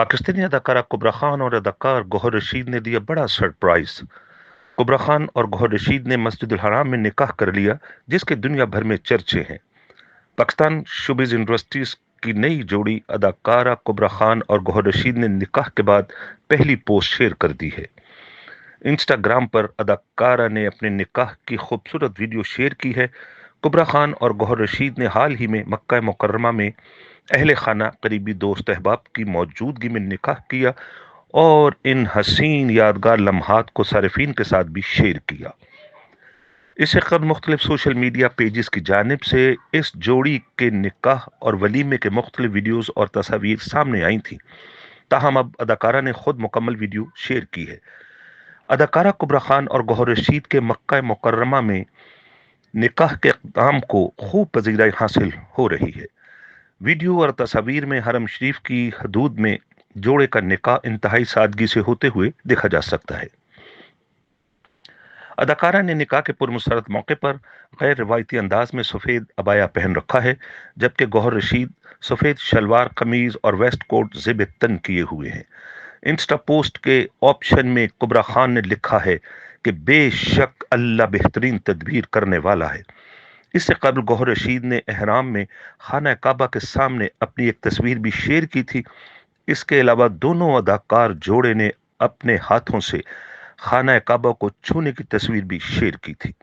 पाकिस्तानी अदाकारा कुबरा खान और अदाकार गौहर रशीद ने दिया बड़ा सरप्राइज। कुबरा खान और गौहर रशीद ने मस्जिद हराम में निकाह कर लिया, जिसके दुनिया भर में चर्चे हैं। पाकिस्तान शोबिज़ इंडस्ट्रीज की नई जोड़ी अदाकारा कुबरा खान और गौहर रशीद ने निकाह के बाद पहली पोस्ट शेयर कर दी है। इंस्टाग्राम पर अदाकारा ने अपने निकाह की खूबसूरत वीडियो शेयर की है। कुबरा खान और गौहर रशीद ने हाल ही में मक्का मुकर्रमा में अहले खाना, करीबी दोस्त अहबाब की मौजूदगी में निकाह किया और इन हसीन यादगार लम्हात को सारिफीन के साथ भी शेयर किया। इससे कबल मुख्तलिफ सोशल मीडिया पेजेस की जानिब से इस जोड़ी के निकाह और वलीमे के मुख्तलिफ वीडियोस और तस्वीर सामने आई थी। ताहम अब अदाकारा ने खुद मुकम्मल वीडियो शेयर की है। अदाकारा कुबरा खान और गौहर रशीद के मक्का मुकर्रमा में निकाह के इक़्तिदाम को खूब पजीराई हासिल हो रही है। वीडियो और तस्वीर में हरम शरीफ की हदूद में जोड़े का निकाह इंतहाई सादगी से होते हुए देखा जा सकता है। अदाकारा ने निकाह के पुरमसरत मौके पर गैर रिवायती अंदाज में सफ़ेद अबाया पहन रखा है, जबकि गौहर रशीद सफ़ेद शलवार कमीज और वेस्ट कोट ज़ेब तन किए हुए हैं। इंस्टा पोस्ट के ऑप्शन में कुबरा खान ने लिखा है कि बेशक अल्लाह बेहतरीन तदबीर करने वाला है। इससे कबल गौहर रशीद ने एहराम में खाना काबा के सामने अपनी एक तस्वीर भी शेयर की थी। इसके अलावा दोनों अदाकार जोड़े ने अपने हाथों से खाना काबा को छूने की तस्वीर भी शेयर की थी।